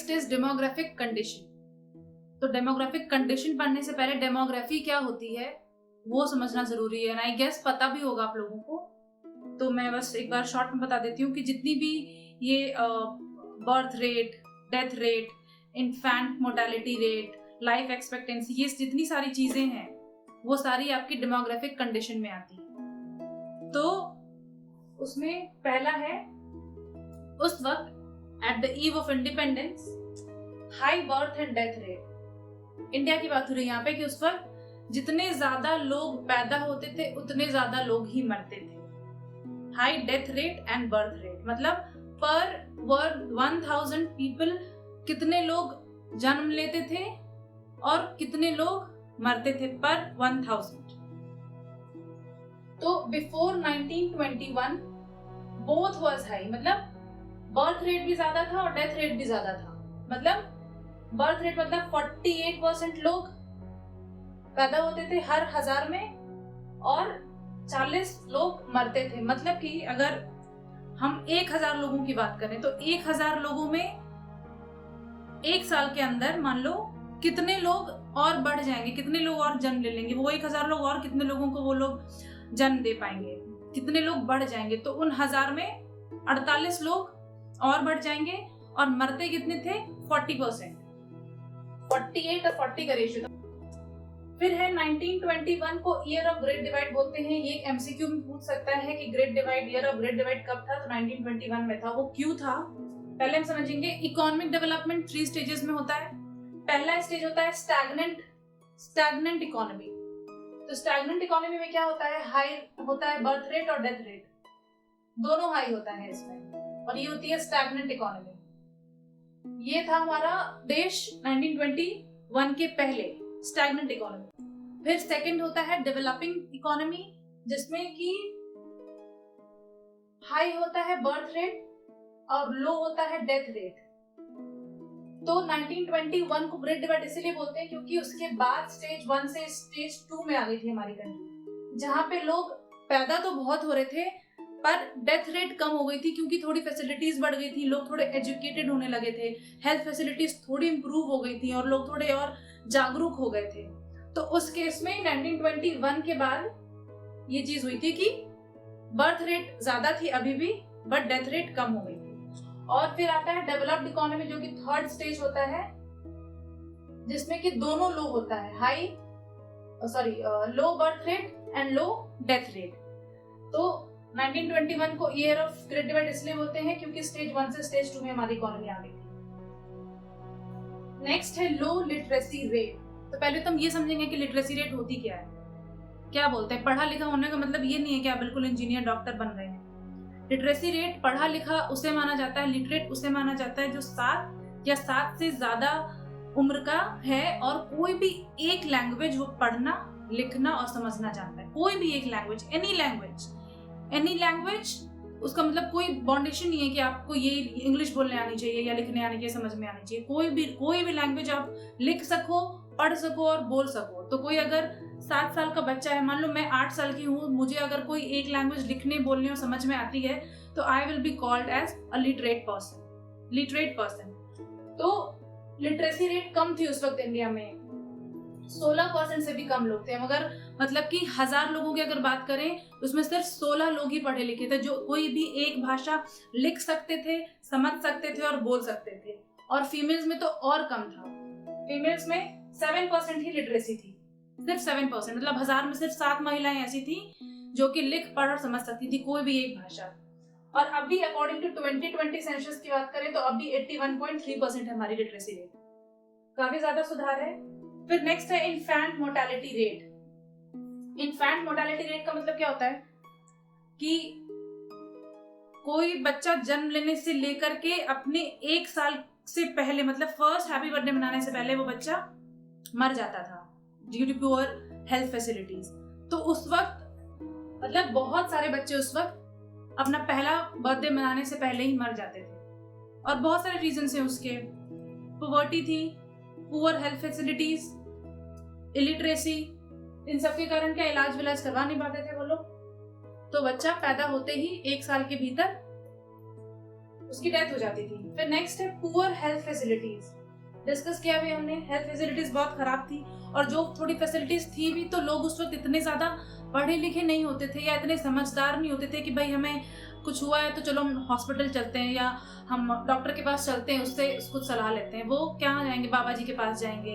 Next is demographic condition. तो demographic condition पढ़ने से पहले डेमोग्राफी क्या होती है वो समझना जरूरी है, आई गेस पता भी होगा आप लोगों को। तो मैं बस एक बार शॉर्ट में बता देती हूँ कि जितनी भी ये birth rate, death rate, infant mortality rate, life expectancy, ये जितनी सारी चीजें हैं वो सारी आपकी डेमोग्राफिक कंडीशन में आती है। तो उसमें पहला है उस वक्त at the eve of independence high birth and death rate. India की बात हो रही है यहाँ पे कि उस वक्त जितने ज्यादा लोग पैदा होते थे उतने ज्यादा लोग ही मरते थे। High death rate and birth rate मतलब पर 1000 पीपल कितने लोग जन्म लेते थे और कितने लोग मरते थे पर 1000। तो बिफोर 1921 बोथ वाज हाई, मतलब बर्थ रेट भी ज्यादा था और डेथ रेट भी ज्यादा था। मतलब बर्थ रेट मतलब 48% लोग पैदा होते थे हर 1000 में और 40 लोग मरते थे। मतलब कि अगर हम 1000 लोगों की बात करें तो 1000 लोगों में एक साल के अंदर मान लो कितने लोग और बढ़ जाएंगे, कितने लोग और जन्म ले लेंगे, वो 1000 लोग और कितने लोगों को वो लोग जन्म दे पाएंगे, कितने लोग बढ़ जाएंगे। तो उन 1000 में 48 लोग और बढ़ जाएंगे और मरते कितने थे 40%, 48 और 40 का रेशियो। फिर है 1921 को ईयर ऑफ ग्रेट डिवाइड बोलते हैं। ये एमसीक्यू में पूछ सकता है कि great divide, year of great divide कब था, तो 1921 में था। वो क्यों था पहले हम समझेंगे। इकोनॉमिक डेवलपमेंट 3 स्टेजेस में होता है। पहला स्टेज होता है स्टैग्नेंट इकोनॉमी। तो स्टैग्नेंट इकोनॉमी में क्या होता है, हाई होता है बर्थ रेट और डेथ रेट, दोनों हाई होता है इसमें, और ये होती है स्टैग्नेंट इकोनॉमी। ये था हमारा देश 1921 के पहले, स्टैग्नेंट इकोनॉमी। फिर सेकंड होता है डेवलपिंग इकोनॉमी, जिसमें कि हाई होता है बर्थ रेट और लो होता है डेथ रेट। तो 1921 को ग्रेट डिवाइड इसलिए बोलते हैं क्योंकि उसके बाद स्टेज 1 से स्टेज 2 में आ गई थी हमारी कंट्री, जहां पे लोग पैदा तो बहुत हो रहे थे पर डेथ रेट कम हो गई थी क्योंकि थोड़ी फैसिलिटीज बढ़ गई थी, लोग थोड़े एजुकेटेड होने लगे थे, हेल्थ फैसिलिटीज थोड़ी इंप्रूव हो गई थी और लोग थोड़े और जागरूक हो गए थे। तो उस केस में 1921 के बाद ये चीज हुई थी कि बर्थ रेट ज्यादा थी अभी भी बट डेथ रेट कम हो गई थी। और फिर आता है डेवलप्ड इकोनॉमी, जो कि थर्ड स्टेज होता है, जिसमें कि दोनों लो होता है, low birth rate and low death rate. तो 1921 को ईयर ऑफ ग्रेट डिवाइड इसलिए बोलते हैं क्योंकि स्टेज 1 से स्टेज 2 में हमारी इकोनॉमी आ गई थी। नेक्स्ट है लो लिटरेसी रेट। तो पहले तो हम ये समझेंगे कि लिटरेसी रेट होती क्या है, क्या बोलते हैं। पढ़ा लिखा होने का मतलब ये नहीं है कि आप बिल्कुल इंजीनियर डॉक्टर बन गए हैं। लिटरेसी रेट पढ़ा लिखा उसे माना जाता है, लिटरेट उसे माना जाता है जो 7 या 7 से ज्यादा उम्र का है और कोई भी एक लैंग्वेज वो पढ़ना, लिखना और समझना जानता है। कोई भी एक लैंग्वेज, एनी लैंग्वेज, उसका मतलब कोई बाउंडेशन नहीं है कि आपको ये इंग्लिश बोलने आनी चाहिए या लिखने आनी चाहिए, समझ में आनी चाहिए। कोई भी लैंग्वेज आप लिख सको, पढ़ सको और बोल सको। तो कोई अगर 7 साल का बच्चा है, मान लो मैं 8 साल की हूँ, मुझे अगर कोई एक लैंग्वेज लिखने, बोलने और समझ में आती है तो I will be called as a literate person. तो लिटरेसी रेट कम थी उस वक्त इंडिया में, 16% से भी कम लोग थे। मगर मतलब कि 1000 लोगों की अगर बात करें तो उसमें सिर्फ 16 लोग ही पढ़े लिखे थे जो कोई भी एक भाषा लिख सकते थे, समझ सकते थे और बोल सकते थे। और फीमेल्स में तो और कम था, फीमेल्स में 7% ही लिटरेसी थी, सिर्फ 7%। मतलब 1000 में सिर्फ 7 महिलाएं ऐसी थी जो कि लिख पढ़ और समझ सकती थी कोई भी एक भाषा। और अभी अकॉर्डिंग टू 2020 सेंसस की बात करें तो अभी 81.3% है हमारी लिटरेसी रेट, काफी ज्यादा सुधार है। फिर नेक्स्ट है infant mortality rate. Infant mortality rate का मतलब क्या होता है कि कोई बच्चा जन्म लेने से लेकर के अपने 1 साल से पहले, मतलब फर्स्ट हैप्पी बर्थडे मनाने से पहले वो बच्चा मर जाता था due to poor health facilities. तो उस वक्त मतलब बहुत सारे बच्चे उस वक्त अपना पहला बर्थडे मनाने से पहले ही मर जाते थे। और बहुत सारे रीजन है उसके, पॉवर्टी थी, पुअर हेल्थ फैसिलिटीज, इलिटरेसी, इन सब के कारण क्या इलाज विलाज करवा नहीं पाते थे वो लोग। तो बच्चा पैदा होते ही 1 साल के भीतर उसकी डेथ हो जाती थी। फिर नेक्स्ट है पुअर हेल्थ फैसिलिटीज। डिस्कस किया भी हमने, हेल्थ फैसिलिटीज बहुत खराब थी, और जो थोड़ी फैसिलिटीज थी भी तो लोग उस वक्त इतने ज्यादा पढ़े लिखे नहीं होते थे या इतने समझदार नहीं होते थे कि भाई हमें कुछ हुआ है तो चलो हम हॉस्पिटल चलते हैं या हम डॉक्टर के पास चलते हैं, उससे कुछ सलाह लेते हैं। वो क्या जाएंगे, बाबा जी के पास जाएंगे,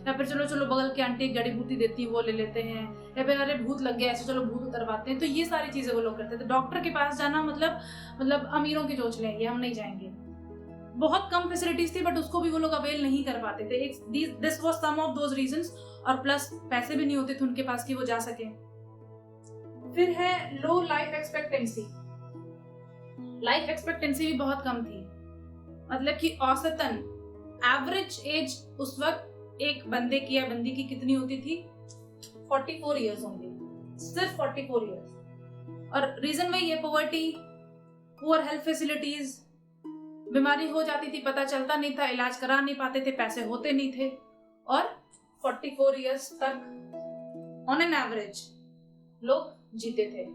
या फिर चलो चलो बगल की आंटी जड़ी बूटी देती है वो ले लेते हैं, या फिर अरे भूत लग गया ऐसे चलो भूत उतरवाते हैं। तो ये सारी चीजें वो लोग करते थे। डॉक्टर के पास जाना मतलब अमीरों की सोच लेंगे, हम नहीं जाएंगे। बहुत कम फैसिलिटीज थी बट उसको भी वो लोग अवेल नहीं कर पाते थे। This was some of those reasons, और प्लस पैसे भी नहीं होते थे उनके पास कि वो जा सके। फिर है लो लाइफ एक्सपेक्टेंसी। लाइफ एक्सपेक्टेंसी भी बहुत कम थी, मतलब कि औसतन एवरेज एज उस वक्त एक बंदे की या बंदी की कितनी होती थी, 44 इयर्स होंगे, सिर्फ 44 इयर्स। और रीजन वही है, पॉवर्टी, पुअर हेल्थ फैसिलिटीज, बीमारी हो जाती थी पता चलता नहीं था, इलाज करा नहीं पाते थे, पैसे होते नहीं थे, और 44 इयर्स तक ऑन एन एवरेज लोग जीते थे।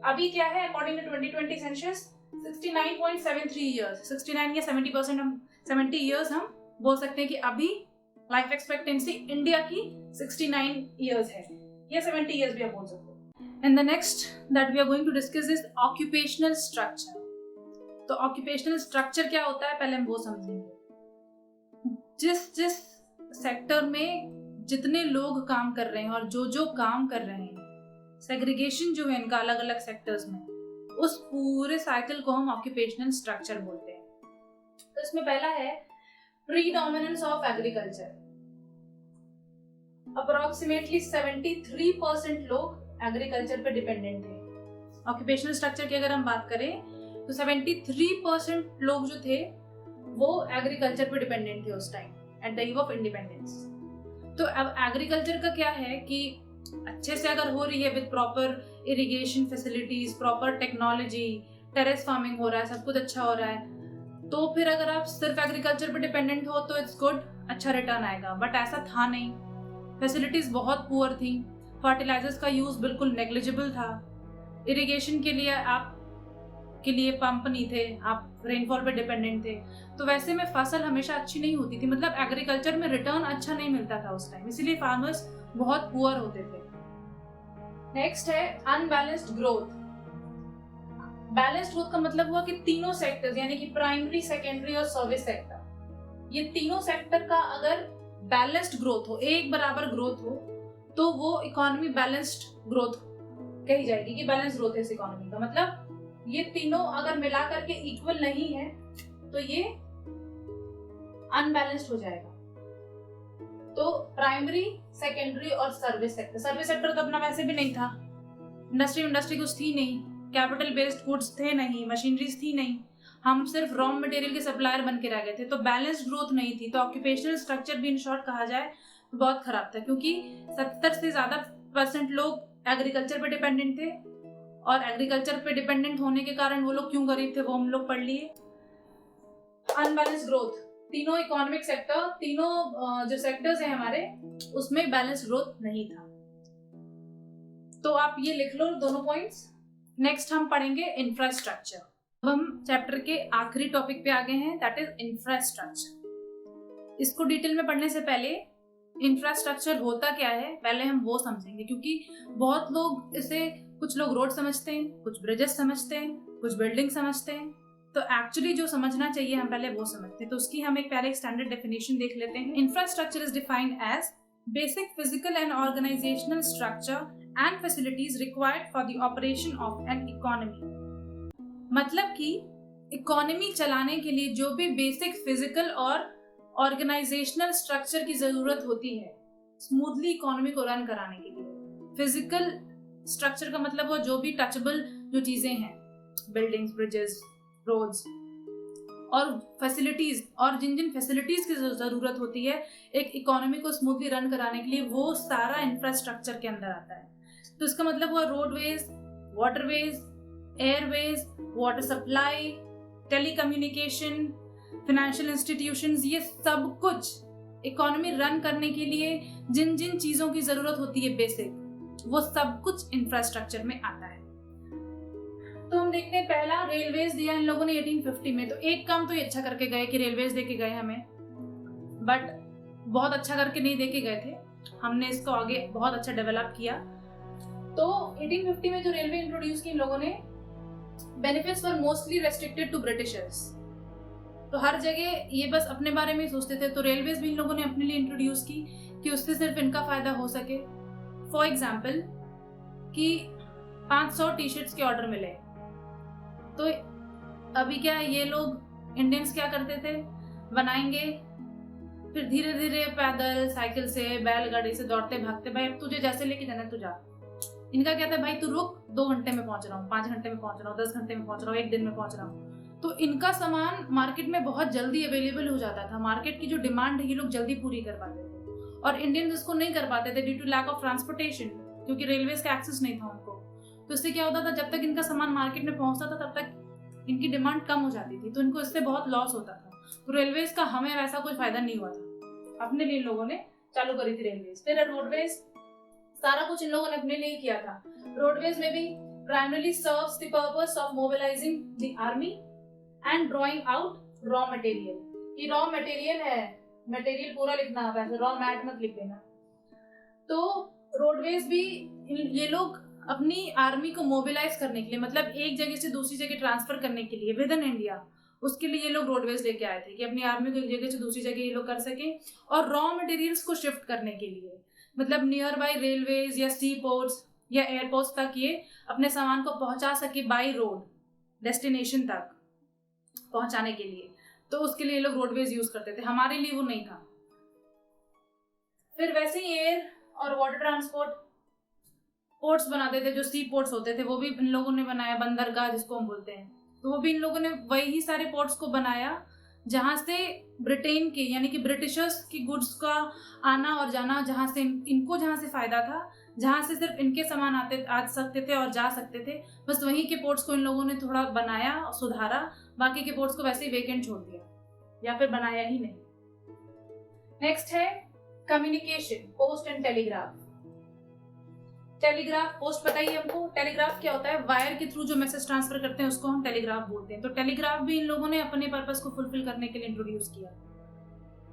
अभी क्या है, अकॉर्डिंग टू 2020 सेंसस 69.73 इयर्स, 69 या 70% हम 70 इयर्स हम बोल सकते हैं कि अभी लाइफ एक्सपेक्टेंसी इंडिया की 69 इयर्स है, या 70 इयर्स भी आप बोल सकते हो। And the next that we are going to discuss is occupational structure. तो ऑक्यूपेशनल स्ट्रक्चर क्या होता है पहले हम वो समझेंगे। जिस सेक्टर में जितने लोग काम कर रहे हैं और जो काम कर रहे हैं, सेग्रीगेशन जो है इनका अलग अलग सेक्टर्स में, उस पूरे साइकिल को हम ऑक्यूपेशनल स्ट्रक्चर बोलते हैं। तो इसमें पहला है प्रीडोमिनेंस ऑफ एग्रीकल्चर। अप्रोक्सीमेटली 73% लोग एग्रीकल्चर पे डिपेंडेंट थे। ऑक्यूपेशनल स्ट्रक्चर की अगर हम बात करें तो 73% लोग जो थे वो एग्रीकल्चर पे डिपेंडेंट थे उस time at the eve of independence. तो अब एग्रीकल्चर का क्या है कि अच्छे से अगर हो रही है with proper irrigation facilities, proper technology, terrace farming हो रहा है, सब कुछ अच्छा हो रहा है, तो फिर अगर आप सिर्फ एग्रीकल्चर पे डिपेंडेंट हो तो इट्स गुड, अच्छा रिटर्न आएगा। बट ऐसा था नहीं, फैसिलिटीज बहुत पुअर थी, फर्टिलाइजर्स का यूज बिल्कुल नेग्लिजिबल था, इरिगेशन के लिए पंप नहीं थे, आप रेनफॉल पे डिपेंडेंट थे, तो वैसे में फसल हमेशा अच्छी नहीं होती थी, मतलब एग्रीकल्चर में रिटर्न अच्छा नहीं मिलता था उस टाइम, इसीलिए फार्मर्स बहुत पुअर होते थे। नेक्स्ट है अनबैलेंस्ड ग्रोथ। बैलेंस्ड ग्रोथ का मतलब हुआ कि तीनों सेक्टर्स यानी कि प्राइमरी, सेकेंडरी और सर्विस सेक्टर, ये तीनों सेक्टर का अगर बैलेंस्ड ग्रोथ हो, एक बराबर ग्रोथ हो, तो वो इकोनॉमी बैलेंस्ड ग्रोथ कही जाएगी कि बैलेंस ग्रोथ है इस इकोनॉमी का। मतलब ये तीनों अगर मिला करके इक्वल नहीं है तो ये अनबैलेंस्ड हो जाएगा। तो प्राइमरी, सेकेंडरी और सर्विस सेक्टर तो अपना वैसे भी नहीं था, इंडस्ट्री कुछ थी नहीं, कैपिटल बेस्ड गुड्स थे नहीं, मशीनरीज थी नहीं, हम सिर्फ रॉ मटेरियल के सप्लायर बन के रह गए थे, तो बैलेंस्ड ग्रोथ नहीं थी। तो ऑक्यूपेशनल स्ट्रक्चर भी इन शॉर्ट कहा जाए तो बहुत खराब था, क्योंकि 70 से ज्यादा % लोग एग्रीकल्चर पे डिपेंडेंट थे, और एग्रीकल्चर पे डिपेंडेंट होने के कारण वो लोग क्यों गरीब थे वो हम लोग पढ़ लिए। अनबैलेंस ग्रोथ, तीनों इकोनॉमिक सेक्टर, तीनों जो सेक्टर्स हैं हमारे, उसमें बैलेंस ग्रोथ नहीं था। तो आप ये लिख लो दोनों पॉइंट्स। नेक्स्ट हम पढ़ेंगे इंफ्रास्ट्रक्चर। अब हम चैप्टर के आखिरी टॉपिक पे आ गए हैं, दैट इज इंफ्रास्ट्रक्चर। इसको डिटेल में पढ़ने से पहले इंफ्रास्ट्रक्चर होता क्या है पहले हम वो समझेंगे, क्योंकि बहुत लोग इसे, कुछ लोग रोड समझते हैं, कुछ ब्रिजेस समझते हैं, कुछ बिल्डिंग समझते हैं, तो एक्चुअली जो समझना चाहिए हम पहले वो समझते हैं। तो उसकी हम एक पहले एक स्टैंडर्ड डेफिनेशन देख लेते हैं। Infrastructure is defined as basic physical and organisational structure and facilities required for the operation of an economy. मतलब कि इकोनॉमी चलाने के लिए जो भी बेसिक फिजिकल और ऑर्गेनाइजेशनल स्ट्रक्चर की जरूरत होती है स्मूथली इकोनॉमी को रन कराने के लिए। फिजिकल स्ट्रक्चर का मतलब वो जो भी टचेबल जो चीजें हैं, बिल्डिंग्स, ब्रिजेस, रोड्स, और फैसिलिटीज, और जिन जिन फैसिलिटीज की जरूरत होती है एक इकोनॉमी को स्मूथली रन कराने के लिए, वो सारा इंफ्रास्ट्रक्चर के अंदर आता है। तो इसका मतलब हुआ roadways, waterways, Airways, water supply, telecommunication, financial institutions, ये सब कुछ इकोनॉमी रन करने के लिए जिन जिन चीजों की जरूरत होती है बेसिक, वो सब कुछ इंफ्रास्ट्रक्चर में आता है। तो हम देखते हैं पहला रेलवेज दिया इन लोगों ने 1850 में। तो एक काम तो ये अच्छा करके गए कि रेलवेज दे के गए हमें, बट बहुत अच्छा करके नहीं दे के गए थे, हमने इसको आगे बहुत अच्छा डेवलप किया। तो 1850 में जो रेलवे इंट्रोड्यूस की इन लोगों ने, benefits were mostly restricted to Britishers. तो हर जगह ये बस अपने बारे में ही सोचते थे, तो रेलवेज भी इन लोगों ने अपने लिए इंट्रोड्यूस की कि उससे सिर्फ इनका फायदा हो सके। फॉर एग्जाम्पल कि 500 टी शर्ट्स के ऑर्डर मिले, तो अभी क्या ये लोग इंडियंस क्या करते थे, बनाएंगे, फिर धीरे धीरे पैदल, साइकिल से, बैलगाड़ी से दौड़ते भागते, भाई अब तुझे जैसे लेके जाना तू जा। इनका क्या था, भाई तू रुक, 2 घंटे में पहुंच रहा हूँ, 5 घंटे में पहुंच रहा हूँ, 10 घंटे में पहुंच रहा हूँ, 1 दिन में पहुंच रहा हूँ। तो इनका सामान मार्केट में बहुत जल्दी अवेलेबल हो जाता था, मार्केट की जो डिमांड है ये लोग जल्दी पूरी कर पाते थे, और इंडियंस इसको नहीं कर पाते थे due to lack of transportation, क्योंकि रेलवेज का एक्सेस नहीं था उनको। तो इससे क्या होता था, जब तक इनका सामान मार्केट में पहुंचता था तब तक इनकी डिमांड कम हो जाती थी, तो इनको इससे बहुत लॉस होता था। तो रेलवेज का हमें वैसा कोई फायदा नहीं हुआ था, अपने लिए इन लोगों ने चालू करी थी रेलवेज। फिर रोडवेज, सारा कुछ इन लोगों ने अपने लिए किया था। रोडवेज में भी primarily serves the purpose of mobilizing the army and drawing out raw material। ये raw material है, material पूरा लिखना है, वैसे raw mat मत लिख देना। तो रोडवेज भी ये लोग अपनी आर्मी को मोबिलाइज करने के लिए, मतलब एक जगह से दूसरी जगह ट्रांसफर करने के लिए विद इन इंडिया, उसके लिए ये लोग रोडवेज लेके आए थे कि अपनी आर्मी को एक जगह से दूसरी जगह ये लोग कर सके, और रॉ मटेरियल्स को शिफ्ट करने के लिए, मतलब नियर बाई रेलवेज या सी पोर्ट्स या एयरपोर्ट्स तक ये अपने सामान को पहुंचा सके बाई रोड, डेस्टिनेशन तक पहुंचाने के लिए। तो उसके लिए लोग रोडवेज यूज करते थे, हमारे लिए वो नहीं था। फिर वैसे ही एयर और वाटर ट्रांसपोर्ट पोर्ट्स बनाते थे, जो सी पोर्ट्स होते थे वो भी इन लोगों ने बनाया, बंदरगाह जिसको हम बोलते हैं, तो वो भी इन लोगों ने वही सारे पोर्ट्स को बनाया जहां से ब्रिटेन के यानी कि ब्रिटिशर्स की गुड्स का आना और जाना, जहां से इनको जहां से फायदा था, जहां से सिर्फ इनके सामान आ सकते थे और जा सकते थे, बस वहीं के पोर्ट्स को इन लोगों ने थोड़ा बनाया, सुधारा, बाकी के पोर्ट्स को वैसे ही वेकेंट छोड़ दिया या फिर बनाया ही नहीं। नेक्स्ट है communication, post and telegraph. Telegraph, post पता ही हमको, टेलीग्राफ क्या होता है, वायर के थ्रू जो मैसेज ट्रांसफर करते हैं उसको हम टेलीग्राफ बोलते हैं। तो टेलीग्राफ भी इन लोगों ने अपने पर्पस को फुलफिल करने के लिए इंट्रोड्यूस किया।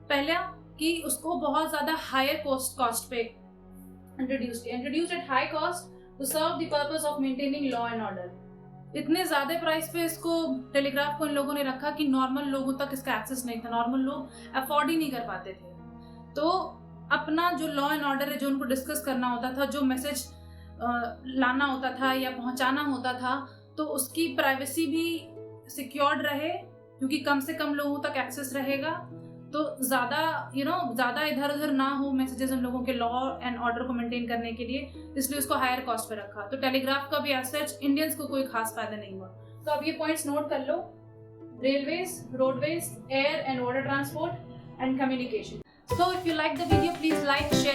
पहला कि उसको बहुत ज्यादा हायर कॉस्ट पे introduce at high cost to serve the purpose of maintaining law and order. इतने ज्यादा प्राइस पे इसको, टेलीग्राफ को इन लोगों ने रखा कि नॉर्मल लोगों तक इसका एक्सेस नहीं था, नॉर्मल लोग अफोर्ड ही नहीं कर पाते थे। तो अपना जो लॉ एंड ऑर्डर है, जो उनको डिस्कस करना होता था, जो मैसेज लाना होता था या पहुंचाना होता था, तो उसकी प्राइवेसी भी सिक्योर्ड रहे, क्योंकि कम से कम लोगों तक एक्सेस रहेगा, तो ज्यादा ज्यादा इधर उधर ना हो मैसेजेस इन लोगों के लॉ एंड ऑर्डर को मेंटेन करने के लिए, इसलिए उसको हायर कॉस्ट पे रखा। तो टेलीग्राफ का भी एज सच इंडियंस को कोई खास फायदा नहीं हुआ। तो अब ये पॉइंट्स नोट कर लो, railways, roadways, air and water transport and communication. So if you like the video, please like, share